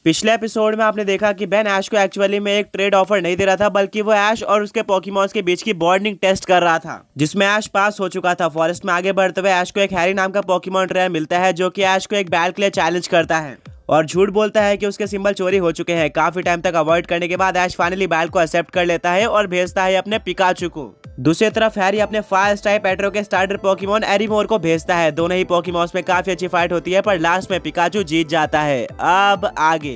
पिछले एपिसोड में आपने देखा कि बेन ऐश को एक्चुअली में एक ट्रेड ऑफर नहीं दे रहा था, बल्कि वो ऐश और उसके पोकेमॉन्स के बीच की बॉन्डिंग टेस्ट कर रहा था, जिसमें ऐश पास हो चुका था। फॉरेस्ट में आगे बढ़ते हुए ऐश को एक हैरी नाम का पोकेमॉन ट्रेनर मिलता है, जो कि ऐश को एक बैटल के लिए चैलेंज करता है और झूठ बोलता है कि उसके सिंबल चोरी हो चुके हैं। काफी टाइम तक अवॉइड करने के बाद ऐश फाइनली बैटल को एक्सेप्ट कर लेता है और भेजता है अपने पिकाचू को। दूसरी तरफ हैरी अपने फायर टाइप एट्रो के स्टार्टर पोकेमॉन एरीमोर को भेजता है। दोनों ही पोकेमॉन्स में काफी अच्छी फाइट होती है, पर लास्ट में पिकाचू जीत जाता है। अब आगे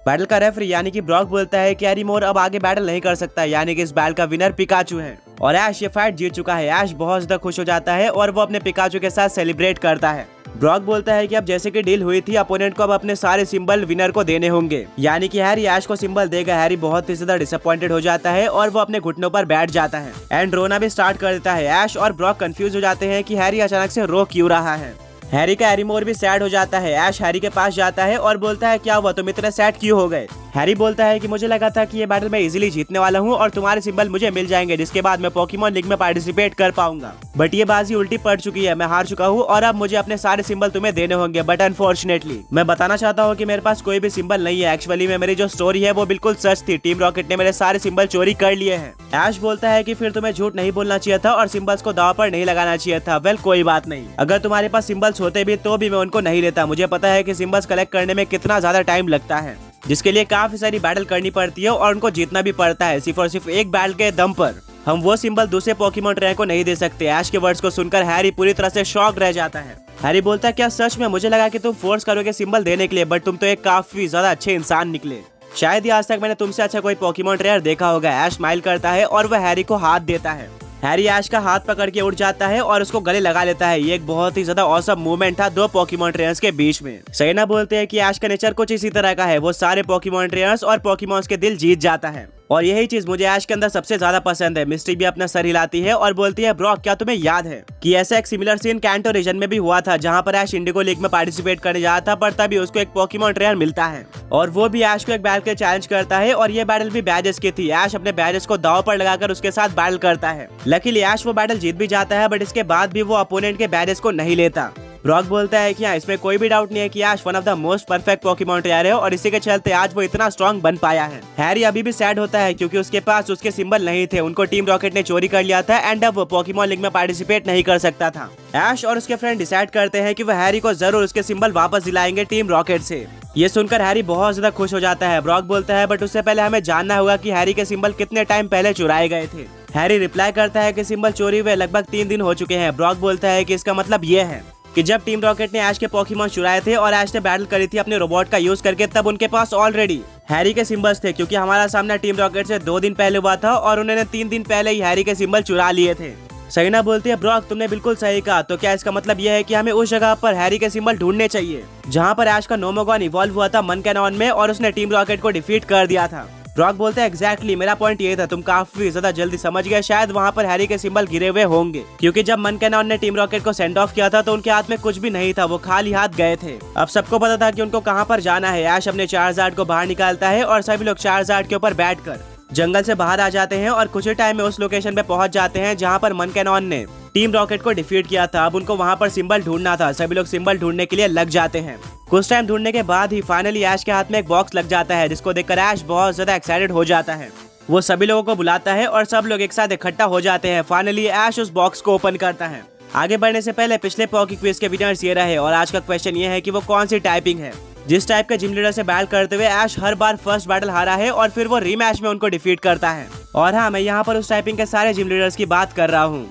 बैटल का रेफरी यानी कि ब्रॉक बोलता है कि एरीमोर अब आगे बैटल नहीं कर सकता, यानी कि इस बैटल का विनर पिकाचू है और ऐश ये फाइट जीत चुका है। ऐश बहुत ज्यादा खुश हो जाता है और वो अपने पिकाचू के साथ सेलिब्रेट करता है। ब्रॉक बोलता है कि अब जैसे कि डील हुई थी, अपोनेंट को अब अपने सारे सिंबल विनर को देने होंगे, यानी कि हैरी ऐश को सिंबल देगा। हैरी बहुत ही ज्यादा डिसअपॉइंटेड हो जाता है और वो अपने घुटनों पर बैठ जाता है एंड रोना भी स्टार्ट कर देता है। ऐश और ब्रॉक कंफ्यूज हो जाते हैं कि हैरी अचानक से रो क्यों रहा है। हैरी का एरीमोर भी सैड हो जाता है। ऐश हैरी के पास जाता है और बोलता है क्या हुआ, तुम इतने सैड क्यों हो गए। हैरी बोलता है कि मुझे लगा था कि ये बैटल मैं इजीली जीतने वाला हूँ और तुम्हारे सिंबल मुझे मिल जाएंगे, जिसके बाद मैं पोकेमॉन लीग में पार्टिसिपेट कर पाऊंगा, बट ये बाजी उल्टी पड़ चुकी है। मैं हार चुका हूँ और अब मुझे अपने सारे सिंबल तुम्हें देने होंगे, बट अनफॉर्चुनेटली मैं बताना चाहता हूँ कि मेरे पास कोई भी सिंबल नहीं है। एक्चुअली में मेरी जो स्टोरी है वो बिल्कुल सच थी। टीम रॉकेट ने मेरे सारे सिंबल चोरी कर लिए हैं। ऐश बोलता है कि फिर तुम्हें झूठ नहीं बोलना चाहिए था और सिंबल्स को दाव पर नहीं लगाना चाहिए था। वेल कोई बात नहीं, अगर तुम्हारे पास सिंबल्स होते भी तो भी मैं उनको नहीं लेता। मुझे पता है कि सिंबल्स कलेक्ट करने में कितना ज्यादा टाइम लगता है, जिसके लिए काफी सारी बैटल करनी पड़ती है और उनको जीतना भी पड़ता है। सिर्फ और सिर्फ एक बैटल के दम पर हम वो सिंबल दूसरे पोकेमॉन ट्रेनर को नहीं दे सकते। ऐश के वर्ड्स को सुनकर हैरी पूरी तरह से शॉक रह जाता है। हैरी बोलता है क्या सच में? मुझे लगा कि तुम फोर्स करोगे सिंबल देने के लिए, बट तुम तो एक काफी ज्यादा अच्छे इंसान निकले। शायद ही आज तक मैंने तुमसे अच्छा कोई पोकेमॉन ट्रेनर देखा होगा। ऐश स्माइल करता है और वह हैरी को हाथ देता है। हैरी ऐश का हाथ पकड़ के उठ जाता है और उसको गले लगा लेता है। ये एक बहुत ही ज्यादा ऑसम मूवमेंट था दो पोकेमॉन ट्रेनर्स के बीच में। सैना बोलते हैं कि ऐश का नेचर कुछ इसी तरह का है, वो सारे पोकेमॉन ट्रेनर्स और पोकेमॉन्स के दिल जीत जाता है और यही चीज मुझे ऐश के अंदर सबसे ज्यादा पसंद है। मिस्टी भी अपना सर हिलाती है और बोलती है ब्रॉक क्या तुम्हें याद है कि ऐसा एक सिमिलर सीन कैंटो रीजन में भी हुआ था, जहां पर ऐश इंडिगो लीग में पार्टिसिपेट करने जा रहा था, पर तभी उसको एक पोकेमॉन ट्रेनर मिलता है और वो भी ऐश को एक बैटल के चैलेंज करता है और ये बैटल भी बैजेस की थी। ऐश अपने बैजेस को दाव पर लगाकर उसके साथ बैटल करता है। लकीली ऐश वो बैटल जीत भी जाता है, बट इसके बाद भी वो अपोनेंट के बैजेस को नहीं लेता। ब्रॉक बोलता है कि इसमें कोई भी डाउट नहीं है कि Ash one of the most perfect Pokemon trainer है और इसी के चलते आज वो इतना स्ट्रॉन्ग बन पाया है। हैरी अभी भी सैड होता है क्योंकि उसके पास उसके सिंबल नहीं थे, उनको टीम रॉकेट ने चोरी कर लिया था एंड अब वो पोकेमॉन लीग में पार्टिसिपेट नहीं कर सकता था। ऐश और उसके फ्रेंड डिसाइड करते हैं कि वह हैरी को जरूर उसके सिंबल वापस दिलाएंगे टीम रॉकेट से। ये सुनकर हैरी बहुत ज्यादा खुश हो जाता है। ब्रॉक बोलता है बट उससे पहले हमें जानना होगा कि हैरी के सिंबल कितने टाइम पहले चुराए गए थे। हैरी रिप्लाई करता है कि सिंबल चोरी हुए लगभग 3 दिन हो चुके हैं। ब्रॉक बोलता है कि इसका मतलब ये है कि जब टीम रॉकेट ने ऐश के पोकेमॉन चुराए थे और ऐश ने बैटल करी थी अपने रोबोट का यूज करके, तब उनके पास ऑलरेडी हैरी के सिंबल्स थे, क्योंकि हमारा सामना टीम रॉकेट से 2 दिन पहले हुआ था और उन्होंने 3 दिन पहले ही हैरी के सिंबल चुरा लिए थे। सहीना बोलती है ब्रॉक तुमने बिल्कुल सही कहा, तो क्या इसका मतलब यह है कि हमें उस जगह पर हैरी के सिंबल ढूंढने चाहिए जहाँ पर ऐश का नोमोगॉन इवॉल्व हुआ था मनकैनॉन में और उसने टीम रॉकेट को डिफीट कर दिया था। ब्रॉक बोलते हैं एग्जैक्टली मेरा पॉइंट ये था, तुम काफी ज्यादा जल्दी समझ गए। शायद वहाँ पर हैरी के सिंबल गिरे हुए होंगे, क्योंकि जब मनकैनॉन ने टीम रॉकेट को सेंड ऑफ किया था तो उनके हाथ में कुछ भी नहीं था, वो खाली हाथ गए थे। अब सबको पता था कि उनको कहाँ पर जाना है। ऐश अपने चार्जार्ड को बाहर निकालता है और सभी लोग चार्जार्ड के ऊपर बैठकर जंगल से बाहर आ जाते हैं और कुछ ही टाइम में उस लोकेशन पे पहुंच जाते हैं जहाँ पर मनकैनॉन ने टीम रॉकेट को डिफीट किया था। अब उनको वहाँ पर सिंबल ढूंढना था। सभी लोग सिंबल ढूंढने के लिए लग जाते हैं। कुछ टाइम ढूंढने के बाद ही फाइनली ऐश के हाथ में एक बॉक्स लग जाता है, जिसको देखकर ऐश बहुत ज्यादा एक्साइटेड हो जाता है। वो सभी लोगों को बुलाता है और सब लोग एक साथ इकट्ठा हो जाते हैं। फाइनली ऐश उस बॉक्स को ओपन करता है। आगे बढ़ने से पहले पिछले पॉकी क्विज के विनर्स ये रहे और आज का क्वेश्चन ये है कि वो कौन सी टाइपिंग है। जिस टाइप के जिम लीडर से बैटल करते हुए ऐश हर बार फर्स्ट बैटल हारा है और फिर वो रीमैच में उनको डिफीट करता है। और हाँ, मैं यहाँ पर उस टाइपिंग के सारे जिम लीडर्स की बात कर रहा हूँ।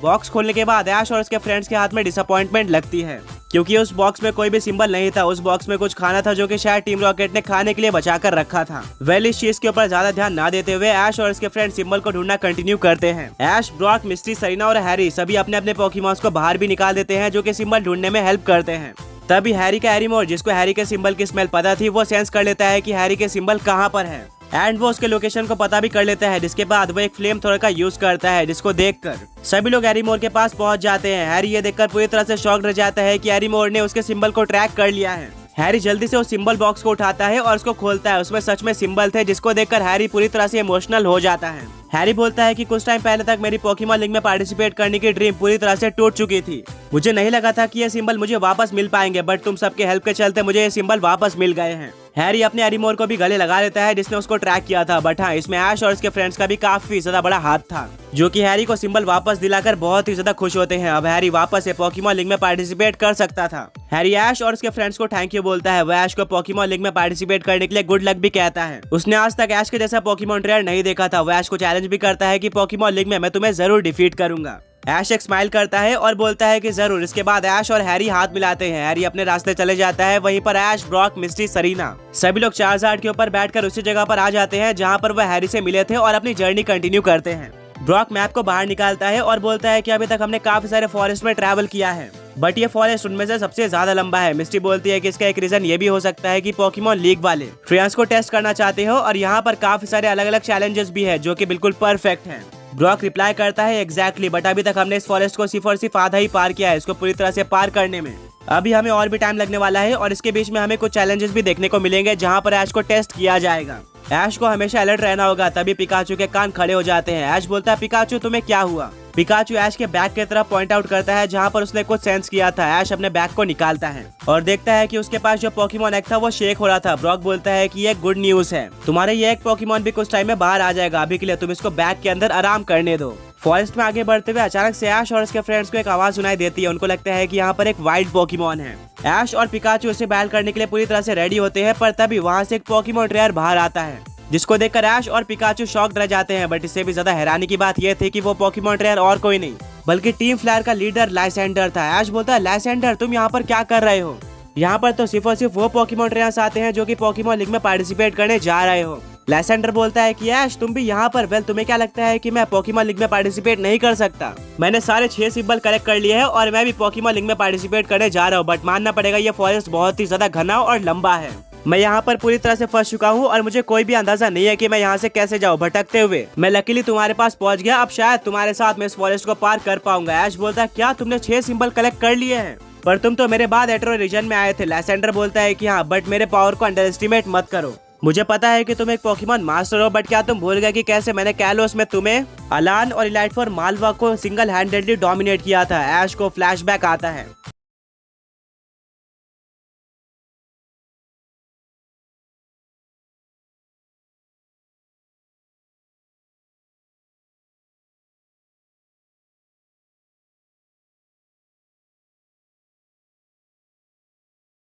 बॉक्स खोलने के बाद ऐश और उसके फ्रेंड्स के हाथ में डिसअपॉइंटमेंट लगती है, क्योंकि उस बॉक्स में कोई भी सिंबल नहीं था। उस बॉक्स में कुछ खाना था जो कि शायद टीम रॉकेट ने खाने के लिए बचा कर रखा था। वेल इस चीज के ऊपर ज्यादा ध्यान ना देते हुए ऐश और उसके फ्रेंड सिंबल को ढूंढना कंटिन्यू करते हैं। ऐश, ब्रॉक, मिस्टी, सरीना और हैरी सभी अपने अपने पोकेमॉन्स को बाहर भी निकाल देते हैं, जो कि सिंबल ढूंढने में हेल्प करते हैं। तभी हैरी का एरीमोर, जिसको हैरी के सिंबल की स्मेल पता थी, वो सेंस कर लेता है कि हैरी के सिंबल कहाँ पर है एंड वो उसके लोकेशन को पता भी कर लेता है। जिसके बाद वो एक फ्लेम थ्रोअर का यूज करता है, जिसको देखकर सभी लोग एरीमोर के पास पहुंच जाते हैं। हैरी ये देखकर पूरी तरह से शॉक रह जाता है कि एरीमोर ने उसके सिंबल को ट्रैक कर लिया है। हैरी जल्दी से उस सिंबल बॉक्स को उठाता है और उसको खोलता है। उसमें सच में सिंबल थे, जिसको देखकर हैरी पूरी तरह से इमोशनल हो जाता है। हैरी बोलता है कि कुछ टाइम पहले तक मेरी पोकेमॉन लीग में पार्टिसिपेट करने की ड्रीम पूरी तरह से टूट चुकी थी मुझे नहीं लगा था कि ये सिंबल मुझे वापस मिल पाएंगे, बट तुम सबके हेल्प के चलते मुझे ये सिंबल वापस मिल गए हैं। हैरी अपने एरीमोर को भी गले लगा लेता है जिसने उसको ट्रैक किया था, बट हाँ इसमें ऐश और उसके फ्रेंड्स का भी काफी ज्यादा बड़ा हाथ था, जो कि हैरी को सिंबल वापस दिलाकर बहुत ही ज्यादा खुश होते हैं। अब हैरी वापस से पोकेमॉन लीग में पार्टिसिपेट कर सकता था। हैरी ऐश और उसके फ्रेंड्स को थैंक यू बोलता है। वो ऐश को पोकेमॉन लीग में पार्टिसिपेट करने के लिए गुड लक भी कहता है। उसने आज तक ऐश के जैसा पोकेमॉन ट्रेनर नहीं देखा था। वो ऐश को चैलेंज भी करता है कि पोकेमॉन लीग में मैं तुम्हें जरूर डिफीट करूंगा। ऐश एक स्माइल करता है और बोलता है कि जरूर। इसके बाद ऐश और हैरी हाथ मिलाते हैं। हैरी अपने रास्ते चले जाता है। वहीं पर ऐश, ब्रॉक, मिस्टी, सरीना सभी लोग चार्जार्ड के ऊपर बैठकर उसी जगह पर आ जाते हैं जहां पर वह हैरी से मिले थे और अपनी जर्नी कंटिन्यू करते हैं। ब्रॉक मैप को बाहर निकालता है और बोलता है कि अभी तक हमने काफी सारे फॉरेस्ट में ट्रैवल किया है, बट ये फॉरेस्ट उनमें से सबसे ज्यादा लंबा है। मिस्टी बोलती है कि इसका एक रीजन ये भी हो सकता है कि पोकेमॉन लीग वाले ट्रेंड्स को टेस्ट करना चाहते हो और यहाँ पर काफी सारे अलग अलग चैलेंजेस भी है जो कि बिल्कुल परफेक्ट हैं। ब्रॉक रिप्लाई करता है एग्जैक्टली, बट अभी तक हमने इस फॉरेस्ट को सिर्फ और सिर्फ आधा ही पार किया है। इसको पूरी तरह से पार करने में अभी हमें और भी टाइम लगने वाला है और इसके बीच में हमें कुछ चैलेंजेस भी देखने को मिलेंगे जहाँ पर ऐश को टेस्ट किया जाएगा। ऐश को हमेशा अलर्ट रहना होगा। तभी पिकाचू के कान खड़े हो जाते हैं। ऐश बोलता है पिकाचू तुम्हें क्या हुआ। पिकाचू ऐश के बैग की तरफ पॉइंट आउट करता है जहाँ पर उसने कुछ सेंस किया था। ऐश अपने बैग को निकालता है और देखता है कि उसके पास जो पोकेमॉन एग था वो शेक हो रहा था। ब्रॉक बोलता है कि ये गुड न्यूज है, तुम्हारे ये एक पोकेमॉन भी कुछ टाइम में बाहर आ जाएगा। अभी के लिए तुम इसको बैग के अंदर आराम करने दो। फॉरेस्ट में आगे बढ़ते हुए अचानक से ऐश और उसके फ्रेंड्स को एक आवाज सुनाई देती है। उनको लगता है कि यहाँ पर एक वाइल्ड पोकेमॉन है। ऐश और पिकाचू उसे बैटल करने के लिए पूरी तरह से रेडी होते हैं, पर तभी वहाँ से एक पोकेमॉन ट्रेनर बाहर आता है जिसको देखकर ऐश और पिकाचू शॉक रह जाते हैं। बट इससे भी ज्यादा हैरानी की बात यह थी कि वो पोकेमॉन ट्रेनर और कोई नहीं बल्कि टीम फ्लायर का लीडर लाइसेंडर था। ऐश बोलता है लाइसेंडर तुम यहाँ पर क्या कर रहे हो। यहाँ पर तो सिर्फ और सिर्फ वो पोकेमॉन ट्रेनर्स आते हैं जो कि पोकेमॉन लीग में पार्टिसिपेट करने जा रहे हो। लाइसेंडर बोलता है कि ऐश तुम भी यहाँ पर। वेल तुम्हें क्या लगता है कि मैं पोकेमॉन लीग में पार्टिसिपेट नहीं कर सकता। मैंने सारे 6 सिंबल कलेक्ट कर लिए हैं और मैं भी पोकेमॉन लीग में पार्टिसिपेट करने जा रहा हूँ, बट मानना पड़ेगा ये फॉरेस्ट बहुत ही ज्यादा घना और लंबा है। मैं यहाँ पर पूरी तरह से फंस चुका हूँ और मुझे कोई भी अंदाजा नहीं है कि मैं यहाँ से कैसे जाऊँ। भटकते हुए मैं लकीली तुम्हारे पास पहुँच गया। अब शायद तुम्हारे साथ मैं इस फॉरेस्ट को पार कर पाऊंगा। ऐश बोलता है क्या तुमने 6 सिंबल कलेक्ट कर लिए हैं, पर तुम तो मेरे बाद एट्रो रीजन में आए थे। लाइसेंडर बोलता है कि हाँ, बट मेरे पावर को अंडर एस्टिमेट मत करो। मुझे पता है कि तुम एक पोकेमॉन मास्टर हो, बट क्या तुम भूल गए कि कैसे मैंने कैलोस में तुम्हें, अलान और इलाइट फॉर मालवा को सिंगल हैंडेडली डोमिनेट किया था। ऐश को फ्लैशबैक आता है